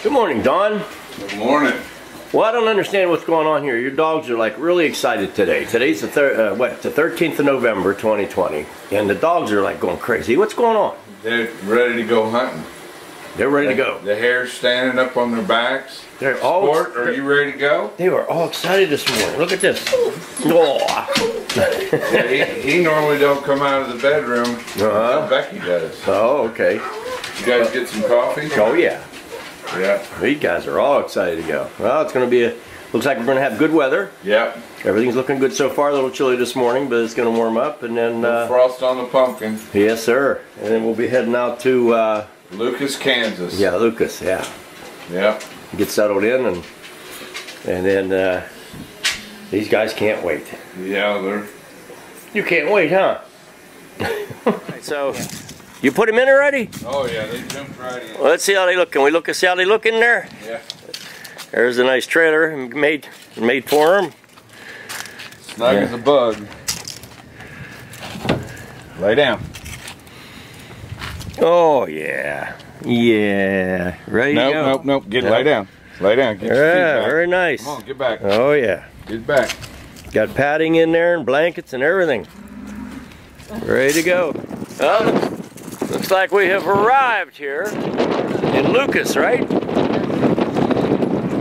Good morning, Don. Good morning. Well, I don't understand what's going on here. Your dogs are like really excited today. Today's the 13th of November, 2020, and the dogs are like going crazy. What's going on? They're ready to go hunting. They're ready to go. The hair's standing up on their backs. They're all. Sport, are you ready to go? They were all excited this morning. Look at this. Oh. Yeah, he normally don't come out of the bedroom. Becky does. Oh, okay. You guys get some coffee? Oh yeah. Yeah. These guys are all excited to go. Well, it's going to be looks like we're going to have good weather. Yep. Everything's looking good so far. A little chilly this morning, but it's going to warm up, and then frost on the pumpkin. Yes, sir. And then we'll be heading out to Lucas, Kansas. Yeah, Lucas. Yeah. Yep. Get settled in, and then these guys can't wait. Yeah, You can't wait, huh? So. You put them in already? Oh yeah, they jumped right in. Well, let's see how they look. Can we see how they look in there? Yeah. There's a nice trailer made for them. Snug as a bug. Lay down. Oh yeah, yeah. Ready to go. Nope. Lay down. Lay down. Get your feet back. Very nice. Come on, get back. Oh yeah. Get back. Got padding in there and blankets and everything. Ready to go. Oh. Looks like we have arrived here in Lucas, right? And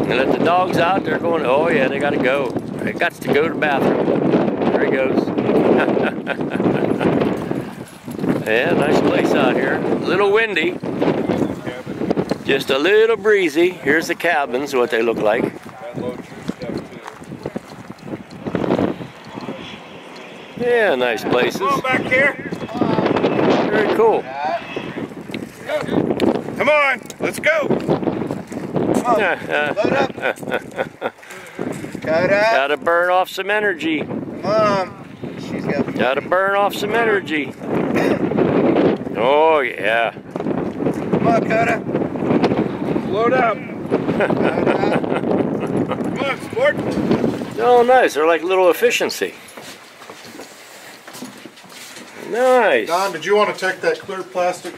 let the dogs out. They're going, oh yeah, they got to go. They got to go to the bathroom. There he goes. Yeah, nice place out here. A little windy. Just a little breezy. Here's the cabins, what they look like. Yeah, nice places. Come on back here. Very cool. Come on, let's go. Load up. Gotta burn off some energy. Come on. She's got. Gotta burn off some energy. Oh yeah. Come on, Koda. Load up. Come on, sport. Oh, nice. They're like little efficiency. Nice. Don, did you want to take that clear plastic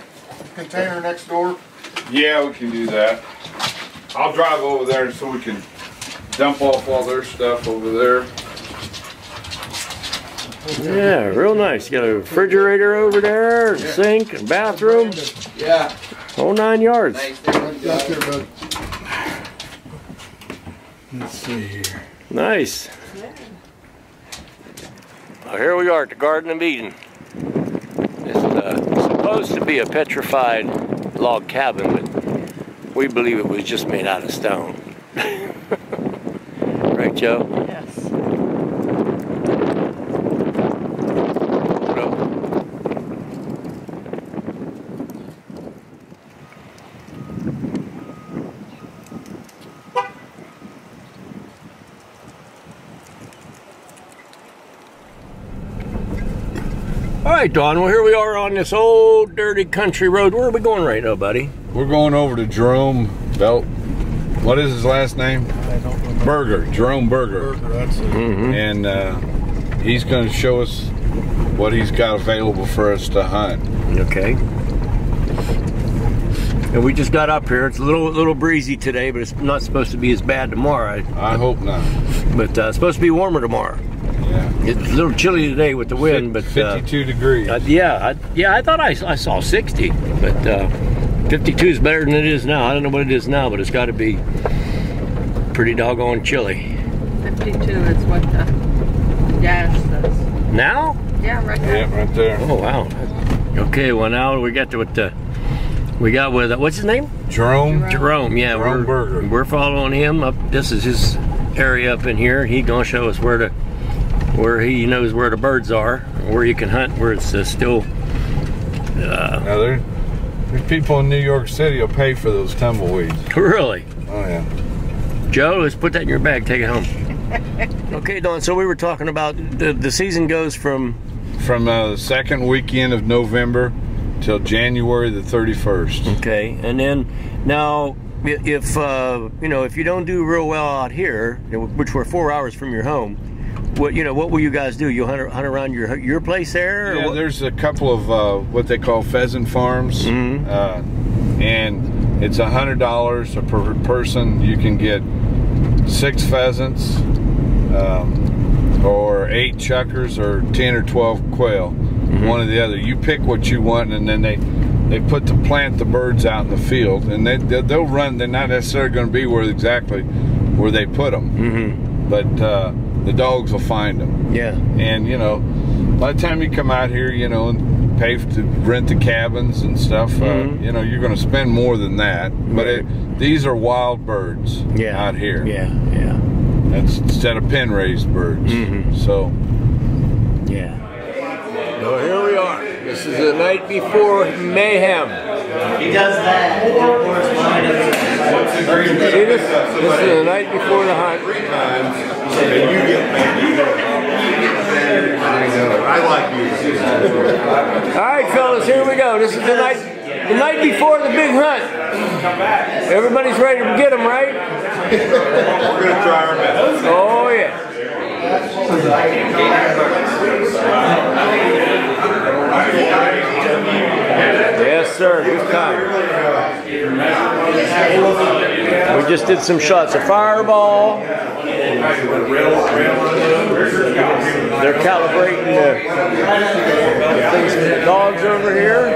container next door? Yeah, we can do that. I'll drive over there so we can dump off all their stuff over there. Yeah, real nice. You got a refrigerator over there, a sink, and bathroom. Yeah. Whole 9 yards. Nice. Let's see here. Nice. Well, here we are at the Garden of Eden. It's supposed to be a petrified log cabin, but we believe it was just made out of stone. Right, Joe? Yes. All right, Don. Well, here we are on this old dirty country road. Where are we going right now, buddy? We're going over to Jerome Belt. What is his last name? I don't remember. Burger. Jerome Burger. That's it. Mm-hmm. And he's going to show us what he's got available for us to hunt. Okay. And we just got up here. It's a little breezy today, but it's not supposed to be as bad tomorrow. I hope not. But it's supposed to be warmer tomorw. Yeah. It's a little chilly today with the wind, but 52 degrees. I thought I saw 60, but 52 is better than it is now. I don't know what it is now, but it's got to be pretty doggone chilly. 52 is what the dash says. Now? Yeah, right there. Yeah, right there. Oh wow. Okay, well now we got to what what's his name? Jerome. Jerome. Yeah, Jerome Burger. We're following him up. This is his area up in here. He gonna show us where he knows where the birds are, where you can hunt, where it's still. Now there's people in New York City will pay for those tumbleweeds. Really? Oh yeah. Joe, let's put that in your bag. Take it home. Okay, Don. So we were talking about the season goes from the second weekend of November till January the 31st. Okay, and then now if if you don't do real well out here, which we're 4 hours from your home, what will you guys do? You hunt around your place there? Yeah, there's a couple of what they call pheasant farms, and It's $100 per person. You can get 6 pheasants, or 8 chuckers, or 10 or 12 quail. One or the other. You pick what you want, and then they plant the birds out in the field, and they'll run. They're not necessarily going to be exactly where they put them, but the dogs will find them. Yeah. And you know, by the time you come out here, you know, and pay to rent the cabins and stuff, you know, you're going to spend more than that. But these are wild birds out here. Yeah, yeah. That's instead of pen raised birds. So. Yeah. So here we are. This is the night before mayhem. He does that. See this? This is the night before the hunt. And you get paid. I like you. All right, fellas, here we go. This is the night before the big hunt. Everybody's ready to get them, right? We're gonna try our best. Oh yeah. Yes, sir. Good time. We just did some shots of fireball. They're calibrating the things for the dogs over here.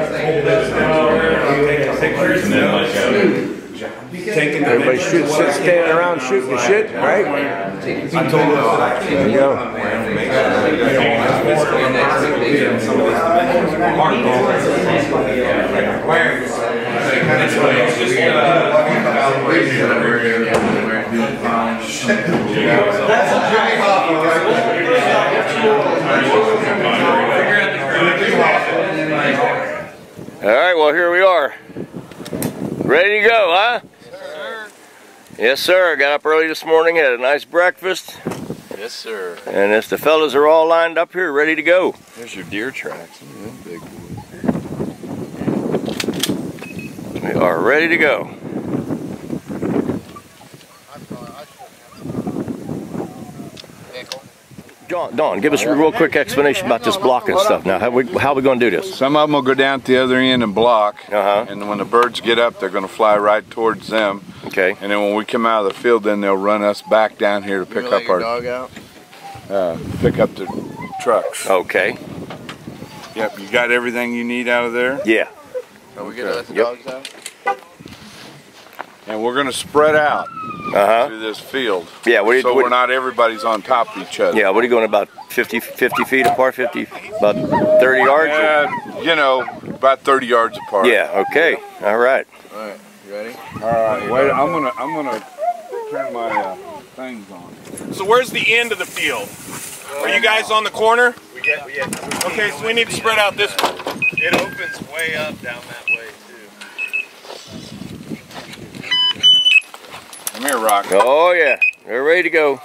Everybody standing around shooting the shit, right? There you go. All right, well, here we are. Ready to go, huh? Yes, sir. Got up early this morning, had a nice breakfast. Yes, sir. And if the fellas are all lined up here, ready to go. There's your deer tracks. Big boy. We are ready to go. Don, give us a real quick explanation about this blocking stuff. Now, how are we going to do this? Some of them will go down at the other end and block, and when the birds get up, they're going to fly right towards them. Okay. And then when we come out of the field, then they'll run us back down here to pick up our dog out. Pick up the trucks. Okay. Yep. You got everything you need out of there? Yeah. Are we gonna let the dogs out? And we're going to spread out through this field. Yeah. We're not everybody's on top of each other. Yeah. What are you going about 50 feet apart? About 30 yards? You know, about 30 yards apart. Yeah. Okay. All right. All right. You ready? All right. Wait. I'm gonna turn my things on. So where's the end of the field? Are you guys on the corner? Yeah. Okay, so we need to spread out this way. It opens way up down that way too. Come here, Rock. Oh yeah. They're ready to go.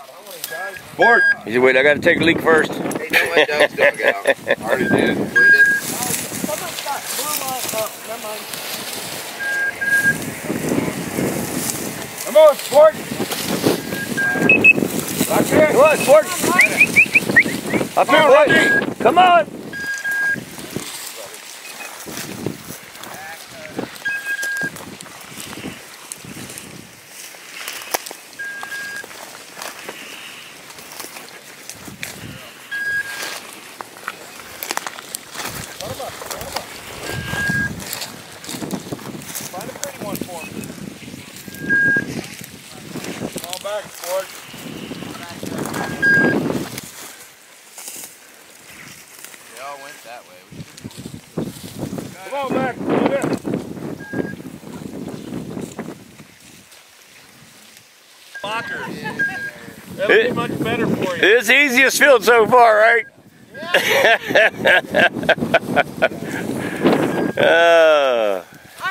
Sport. He said, wait, I got to take a leak first. Hey, don't let dogs dog out. Already did. Come on, Sport. Rock here. Come on, Sport. Up here, boys. Come on. Find a pretty one for me. All back, Sport. They all went that way. Come on back. Lockers. That'll be much better for you. It's the easiest field so far, right? I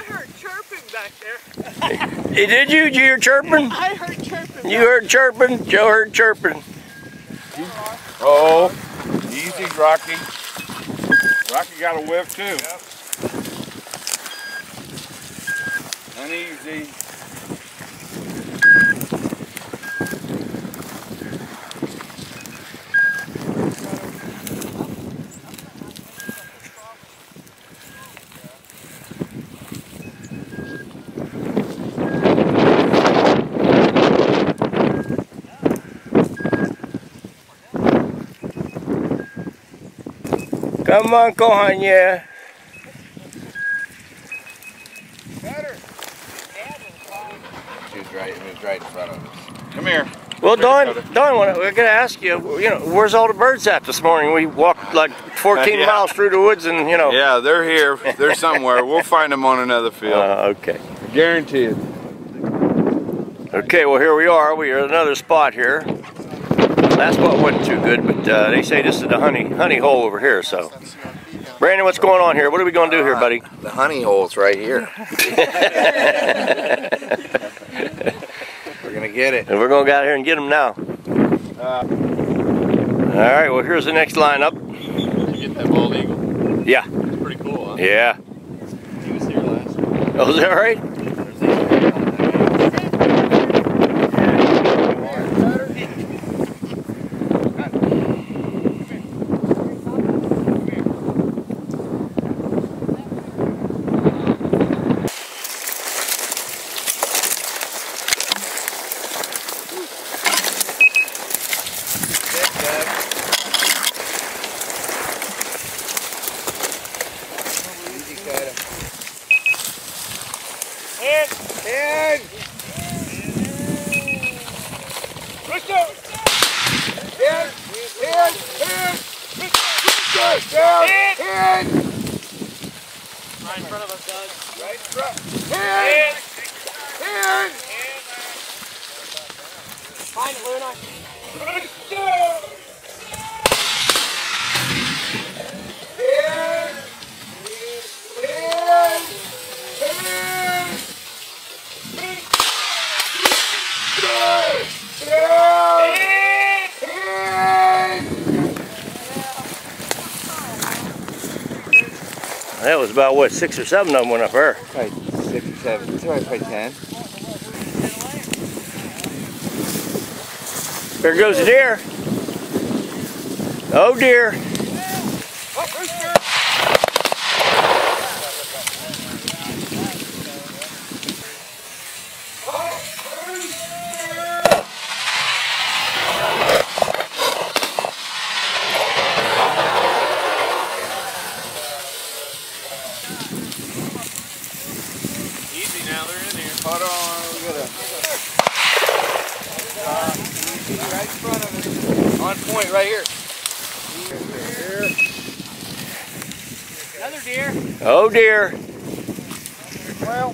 heard chirping back there. Did you? Did you hear chirping? I heard chirping. You heard chirping? Joe heard chirping. Oh, easy, Rocky. Rocky got a whiff too. Yep. Uneasy. Come on, Kohanya. He was right in front of us. Come here. Well, Dawn, we're going to ask you, where's all the birds at this morning? We walked like 14 Yeah. miles through the woods and, Yeah, they're here. They're somewhere. We'll find them on another field. Okay. Guaranteed. Okay, well, here we are. We are at another spot here. Last spot wasn't too good, but they say this is the honey hole over here, so. Brandon, what's going on here? What are we going to do here, buddy? The honey hole's right here. We're gonna get it. And we're going to go out here and get them now. Alright, well, here's the next lineup. Did you get that bald eagle? Yeah. That's pretty cool, huh? Yeah. He was here last week. Oh, is that right? Right in front of us, Doug. Right in front. Find it, Luna. That was about, what, 6 or 7 of them went up there. Probably 6 or 7. It's probably 10. There goes the deer. Oh dear. Easy now, they're in here. Hold on, we gotta. Right in front of us. On point, right here. Another deer. Oh dear. Well.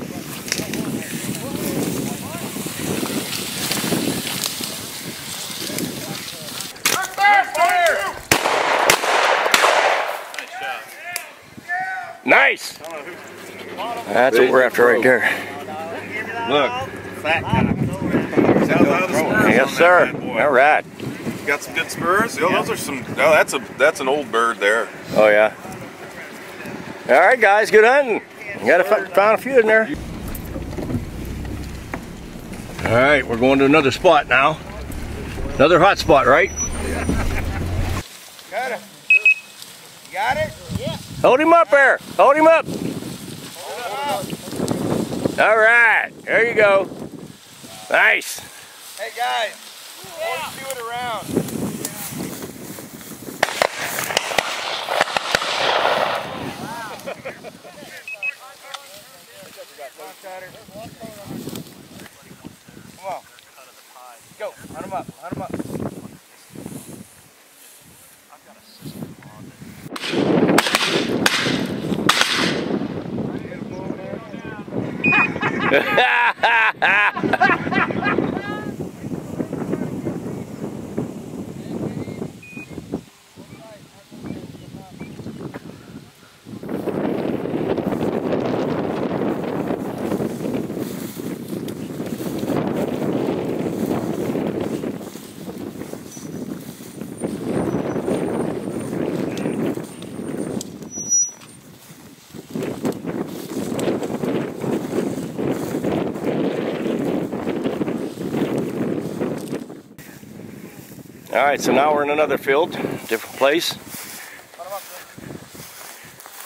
Nice. That's what we're after right there. Look. Fat guy. Sounds out of the spurs. Yes, sir. All right. Got some good spurs. Oh, those are some. Oh, that's an old bird there. Oh yeah. All right, guys. Good hunting. You got to find a few in there. All right, we're going to another spot now. Another hot spot, right? Got it. Got it? Yeah. Hold him up there. Hold him up. All right. There you go. Nice. Hey guys, always do it around. Come on. Go. Hunt him up. Hunt him up. I've got a system on All right, so now we're in another field, different place.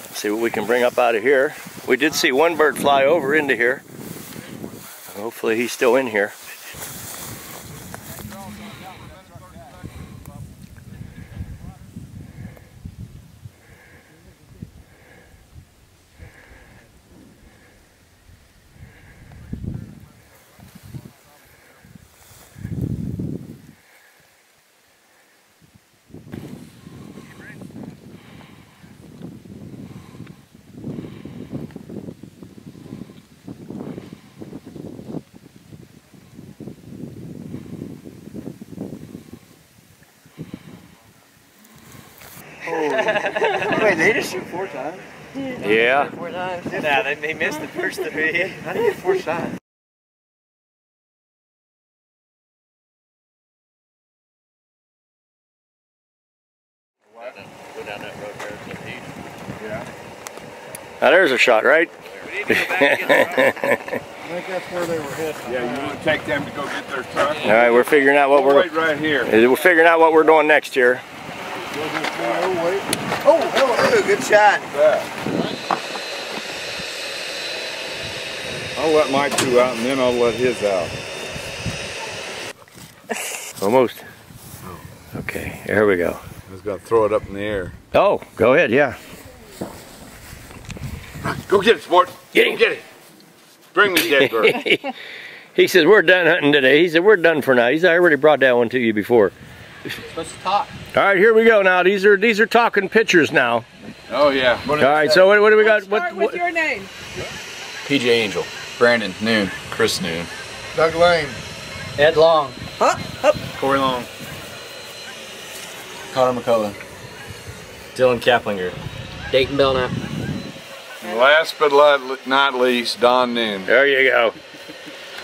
Let's see what we can bring up out of here. We did see one bird fly over into here. Hopefully he's still in here. Hey, they just shoot 4 times. Yeah. 4 times. Nah, they missed the first 3. How do you get 4 shots? Go down that road there to the east. Yeah. Now there's a shot, right? We need to go back and get the I think that's where they were hit. Yeah, you want to take them to go get their truck? All right, we're figuring out what We'll we're wait right here. we're figuring out what we're doing next here. Oh, hello, good shot. I'll let my 2 out and then I'll let his out. Almost. Okay, here we go. I was going to throw it up in the air. Oh, go ahead, yeah. Go get it, sport. Get him. Go get it. Bring me dead bird. He says, we're done hunting today. He said, we're done for now. He's already brought that one to you before. Supposed to talk. All right, here we go now. These are talking pictures now. Oh, yeah. All right, so what do we got? Start with your name. PJ Angel, Brandon Noon, Chris Noon, Doug Lane. Ed Long. Corey Long, Connor McCullough, Dylan Kaplinger, Dayton Belknap. Last but not least, Don Noon. There you go.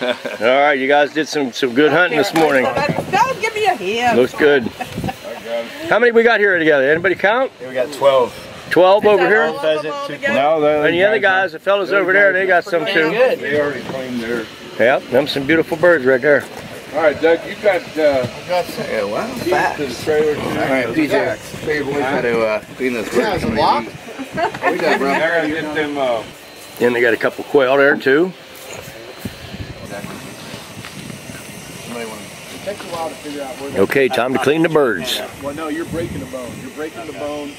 All right, you guys did some good hunting this morning. Don't give me a hand. Looks good. How many we got here together? Anybody count? Yeah, we got 12. 12 over here? No, And the other guys, the fellas over there, they got some too. They already claimed their. Yep, them some beautiful birds right there. All right, Doug, you got Yeah, wow. keys to the trailer too. All right, PJ, how to clean this bird. Is it locked? We got bro. They're gonna get them. And they got a couple quail there too. It takes a while to figure out where Okay, time to clean the birds. Well, no, you're breaking the bone. You're breaking the bone.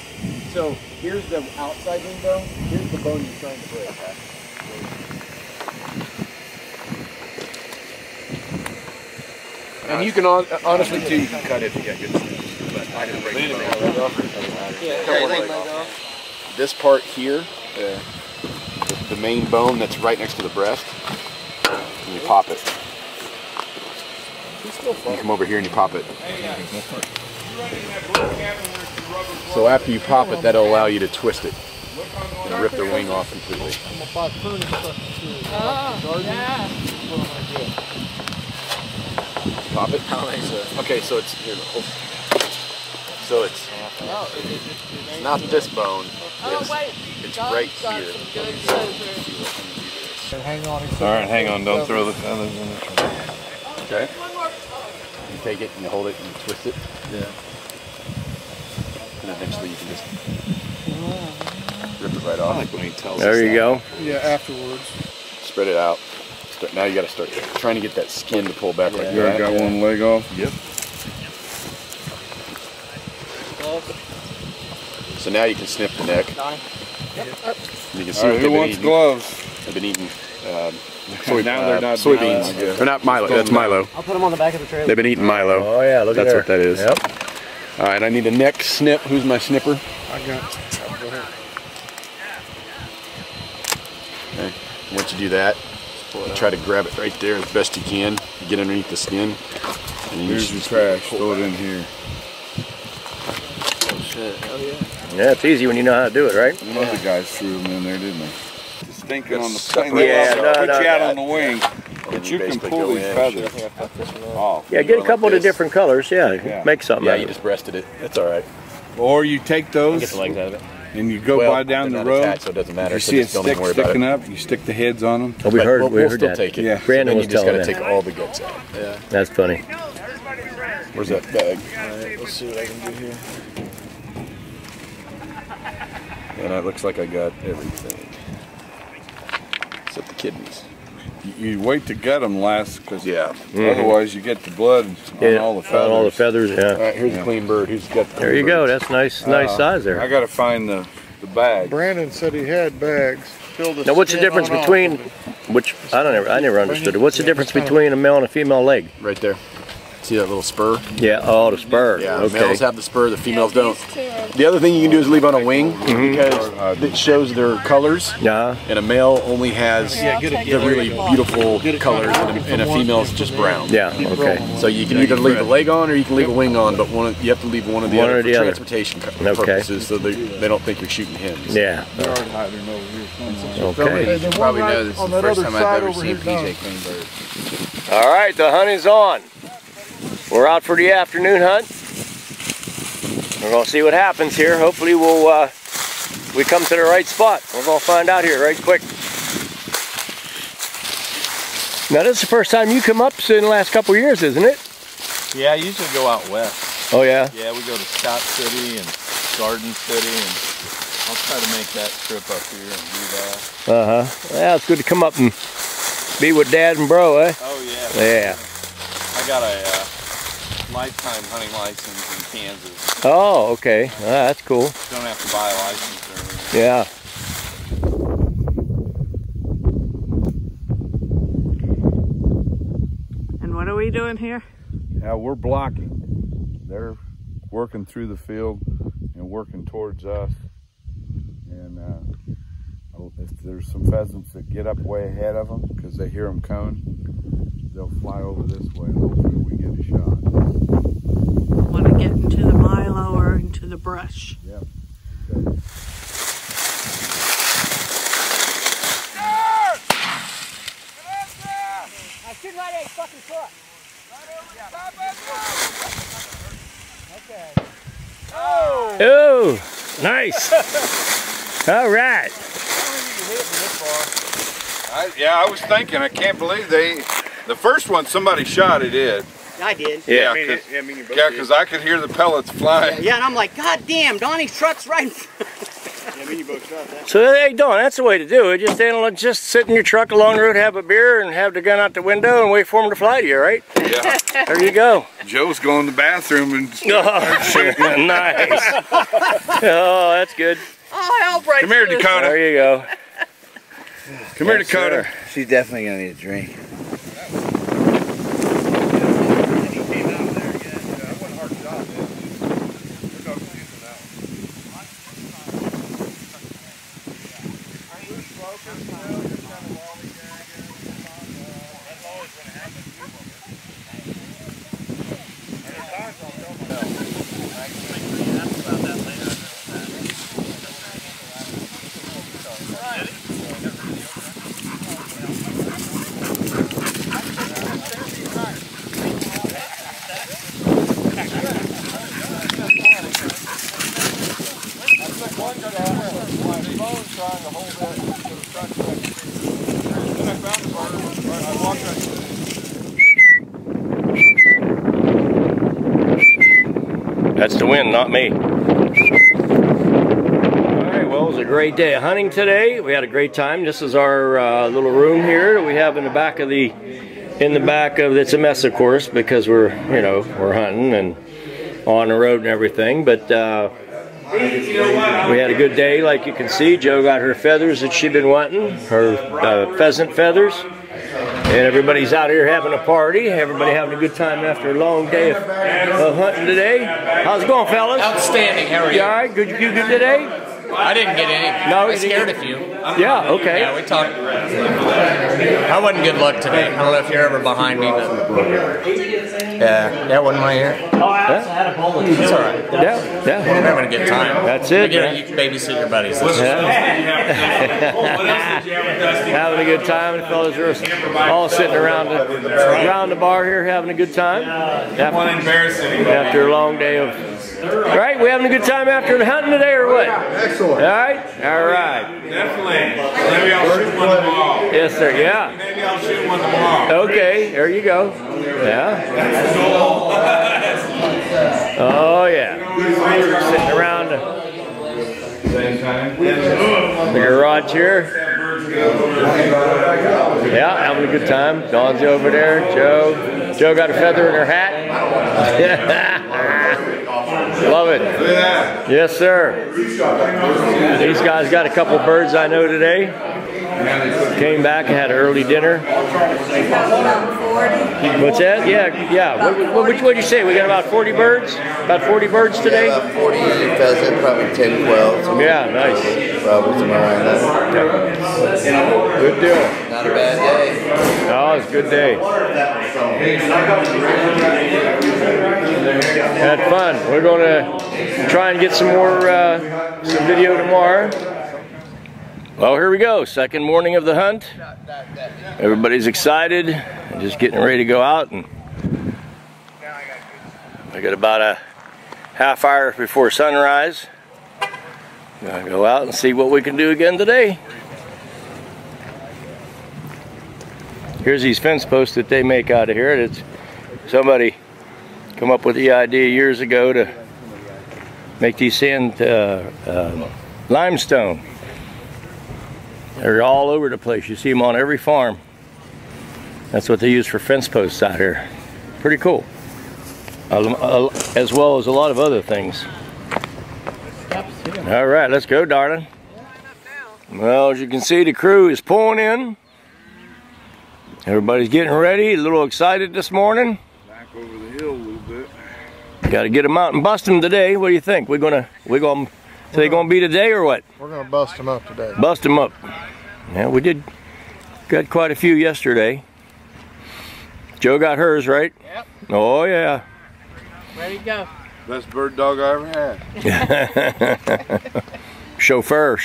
So here's the outside window. Here's the bone you're trying to break. And you can honestly too, you can cut it if you got good skin. But I didn't break the bone. This part here, the main bone that's right next to the breast, and you pop it. You come over here and you pop it. So after you pop it, that'll allow you to twist it and rip the wing off completely. Pop it. Okay, so it's here. So it's not this bone. It's right here. All right, hang on. Don't throw the feathers in it. Okay. You take it and you hold it and you twist it. Yeah. And eventually you can just rip it right off. I like when he tells us There you go. Yeah, afterwards. Spread it out. Now you got to start trying to get that skin to pull back like that. Got one leg off. Yep. So now you can snip the neck. You can see what Who wants gloves? They've been eating Now they're not soybeans. They're not Milo. That's Milo. I'll put them on the back of the trailer. They've been eating Milo. Oh yeah, look at That's there. what that is. Yep. All right, I need a neck snip. Who's my snipper? I got. Go ahead. Okay. Once you do that, you try to grab it right there as best you can. You get underneath the skin. And you Here's the trash. Throw it in here. Oh shit, hell yeah. Yeah, it's easy when you know how to do it, right? Some other guys threw them in there, didn't they? Stinking on the plane. Yeah, They'll put you out on the wing. But you can basically pull go these in. feathers off. Yeah, get a couple of this. different colors. Yeah, make something. Yeah, out you of it. just breasted it. That's all right. Or you take those Get the legs out of it. and you go Well, by down they're the not road. attached, so it doesn't matter. You So see a just don't even stick worry about sticking it. up, you stick the heads on them. Oh, we But heard we'll that. still take it. Yeah. Brandon Then was you just telling got to that. take all the guts out. Yeah. That's funny. Where's that bag? Alright, let's see what I can do here. And it looks like I got everything. Except the kidneys. You wait to gut them last, because Yeah. otherwise you get the blood on all the feathers. On all the feathers, All yeah. right, here's a clean bird. Who's got the There you go. That's nice size I there. got to find the bag. Brandon said he had bags. Filled the Now, what's the skin difference on off between of it. I never understood it. What's the difference between a male and a female leg? Right there. See that little spur? Yeah, oh, the spur. Yeah, the okay. males have the spur, the females don't. The other thing you can do is leave on a wing because it shows their colors. Yeah. And a male only has the really beautiful colors, and a female's just brown. Yeah, okay. So you can either leave a leg on or you can leave a wing on, but you have to leave one of the other for transportation purposes, so they don't think you're shooting hens. Yeah. Okay. You probably know this is the first time I've ever seen PJ clean birds. All right, the hunting's on. We're out for the afternoon hunt. We're gonna see what happens here. Hopefully we come to the right spot. We're gonna find out here right quick. Now this is the first time you come up in the last couple of years, isn't it? Yeah, I usually go out west. Oh yeah? Yeah, we go to Scott City and Garden City, and I'll try to make that trip up here and do that. Uh-huh. Yeah, it's good to come up and be with Dad and Bro, eh? Oh yeah. Yeah. I got a lifetime hunting license in Kansas. Oh, okay. That's cool. Don't have to buy a license or anything. Yeah. And what are we doing here? Yeah, we're blocking. They're working through the field and working towards us. And if there's some pheasants that get up way ahead of them because they hear them coming, they'll fly over this way and hopefully we get a shot. Want to get into the milo or into the brush? Yep. Okay. I'm shooting right at your fucking foot. Okay. Oh! Oh, nice. All right. I was thinking, I can't believe the first one somebody shot, it did. I did. Yeah, because I could hear the pellets flying. Yeah, and I'm like, God damn, Donnie's truck's right in front. Yeah, me and you both shot that. So hey, Don, that's the way to do it. Just sit in your truck along the road, have a beer, and have the gun out the window and wait for them to fly to you, right? Yeah. There you go. Joe's going to the bathroom and Oh, nice. Oh, that's good. Oh, hell breaks Come here, loose. Dakota. There you go. Come here, Dakota. She's definitely gonna need a drink. That's the wind, not me. All right, well, it was a great day of hunting today. We had a great time. This is our little room here that we have in the back of it's a mess, of course, because we're hunting and on the road and everything. But we had a good day, like you can see. Joe got her feathers that she'd been wanting, her pheasant feathers. And everybody's out here having a party. Everybody having a good time after a long day of hunting today. How's it going, fellas? Outstanding. How are you? You all right? Good today? I didn't get any. No, I scared a few. Yeah, okay. Yeah, we talked. I wasn't good luck today. I don't know if you're ever behind me, but yeah, that wasn't my ear. It's all right. Yeah. We're having a good time. That's it. You can babysit your buddies. Having a good time. The fellas are all sitting around the bar here having a good time. After a long day of... Right? We having a good time after the hunting today or what? Excellent. All right? All right. Definitely. Maybe I'll shoot one tomorrow. Yes, sir. Yeah. Maybe I'll shoot one tomorrow. Okay. There you go. Yeah. Oh, yeah. Sitting around the garage here. Yeah, having a good time. Dawn's over there. Joe got a feather in her hat. Love it. Yes, sir. These guys got a couple birds I know today. Came back and had an early dinner. What's that? Yeah. What did you say? We got about 40 birds? About 40 birds today? Yeah, about 40 pheasant, probably 10, 12. Yeah, nice. Probably somewhere around that. Good deal. Not a bad day. Oh, it's a good day. Had fun. We're going to try and get some more some video tomorrow. Well, here we go. Second morning of the hunt. Everybody's excited. Just getting ready to go out, and I got about a half hour before sunrise. Gonna go out and see what we can do again today. Here's these fence posts that they make out of here. It's somebody come up with the idea years ago to make these sand limestone. They're all over the place. You see them on every farm. That's what they use for fence posts out here. Pretty cool. As well as a lot of other things. All right, let's go, darling. Well, as you can see, the crew is pulling in. Everybody's getting ready, a little excited this morning. Back over the hill a little bit. Got to get them out and bust them today. What do you think? They gonna be today or what? We're gonna bust them up today. Bust them up. Yeah, we got quite a few yesterday. Joe got hers, right? Yep. Oh yeah. Ready to go. Best bird dog I ever had. Chauffeur.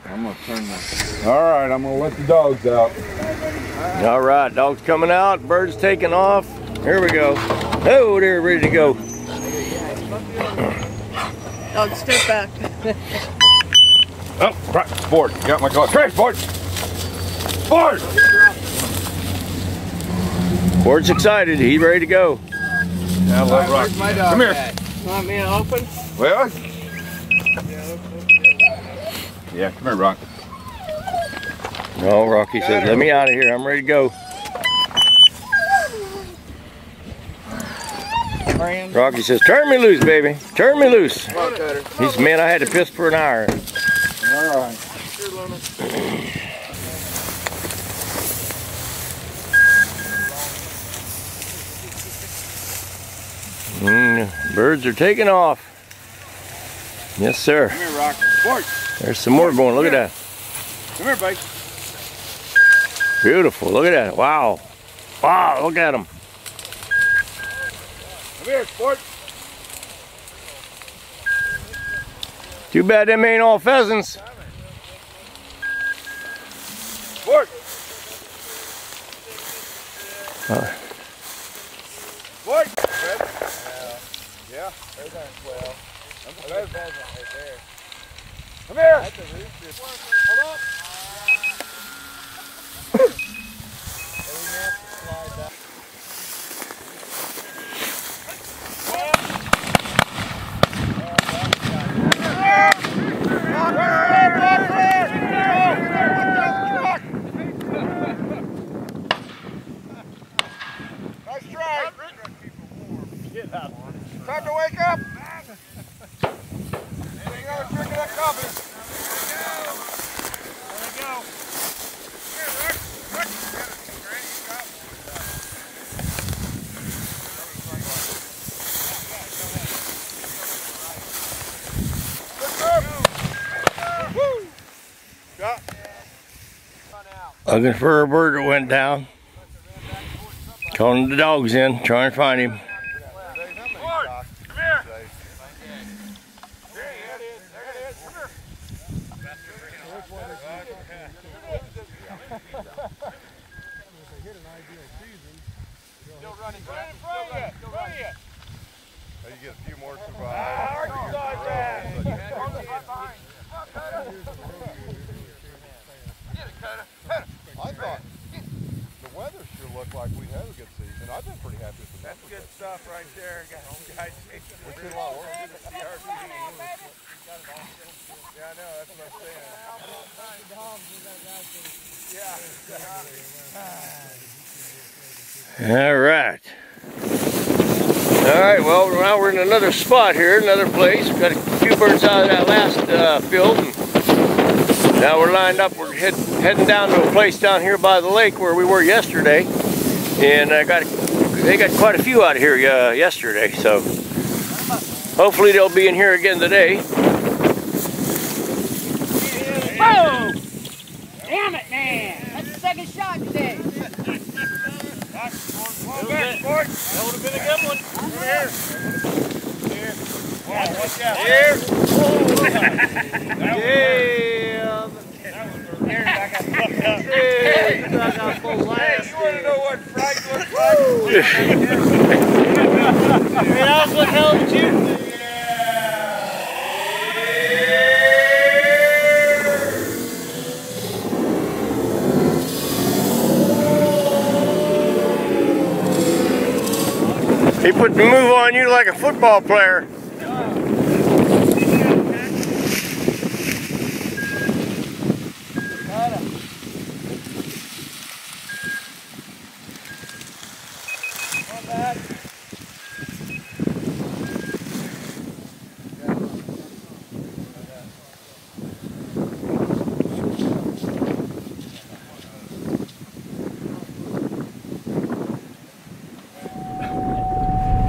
I'm gonna turn this. All right, I'm gonna let the dogs out. All right, dogs coming out, birds taking off. Here we go. Oh, they're ready to go. Dog, step back. Oh, right, board. Got my glass. Crash, board. Board. Board's excited. He's ready to go. Yeah, let rock. My dog Come here. Want me to open? Well. Yeah, come here, Rock. No, Rocky says, let me out of here. I'm ready to go. Rocky says, turn me loose, baby. Turn me loose. He says, man, I had to piss for an hour. All right. Birds are taking off. Yes, sir. Come here, Rock. Board. There's some more going. Look at that. Come here, buddy. Beautiful. Look at that. Wow. Wow, look at them. Come here, sport. Too bad them ain't all pheasants. Sport. Sport. Yeah, there's that 12. There's pheasant right there. Come here. That's a rooster. Hold up. Nice try. Time to wake up. There you go, drinking that coffee. There we go. Here, Rick. Rick. Looking for a bird that went down. Calling the dogs in, trying to find him. You get a few more survive. I thought the weather sure looked like we had a good season. I've been pretty happy with the numbers. That's good stuff right there. Guys, we did a lot of work. Yeah, I know. That's what I'm saying. All right. All right, well, now we're in another spot here, another place. We've got a few birds out of that last field. And Now we're lined up. We're heading down to a place down here by the lake where we were yesterday, and they got quite a few out of here yesterday. So hopefully they'll be in here again today. Whoa! Damn it, man! That's the second shot today. That would have been a good one. Here. Here. Watch out. Here. Hey, you want to know what Frank looks like? Hey, I was looking hell at you. He put the move on you like a football player.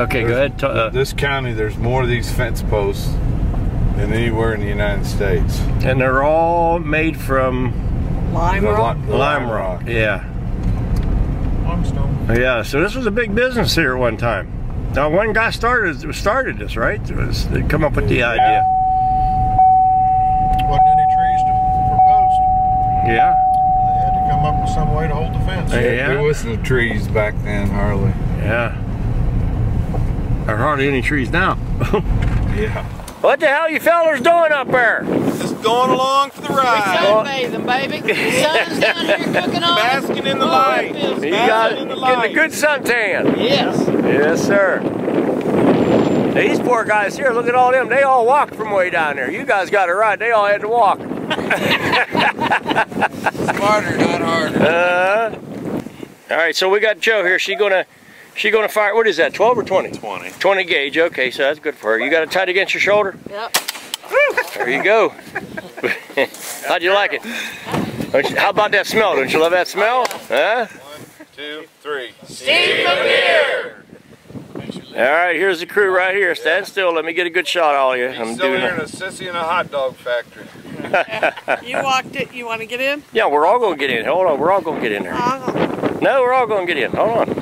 Okay, go ahead. This county, there's more of these fence posts than anywhere in the United States. And they're all made from lime rock. Lime rock, yeah. Limestone. Yeah, so this was a big business here at one time. Now, one guy started this, right? They come up with the idea. Wasn't any trees for posts. Yeah. They had to come up with some way to hold the fence. Yeah. There wasn't trees back then, hardly. Yeah. There are hardly any trees now. Yeah. What the hell you fellers doing up there? Just going along for the ride. Sunbathing, baby. The sun's down here cooking on. Basking in the light. You got getting a good suntan. Yes. Yes, sir. These poor guys here, look at all them. They all walked from way down there. You guys got it right. They all had to walk. Smarter, not harder. All right, so we got Joe here. She gonna fire. What is that? 12 or 20? 20. 20 gauge. Okay, so that's good for her. You got it tight against your shoulder. Yep. There you go. How'd you like it? How about that smell? Don't you love that smell? Huh? 1, 2, 3. Steve from here. All right, here's the crew right here. Stand still. Let me get a good shot of all of you. He's still here in a sissy in a hot dog factory. You walked it. You want to get in? Yeah, we're all going to get in. Hold on, we're all going to get in there. No, we're all going to get in. Hold on.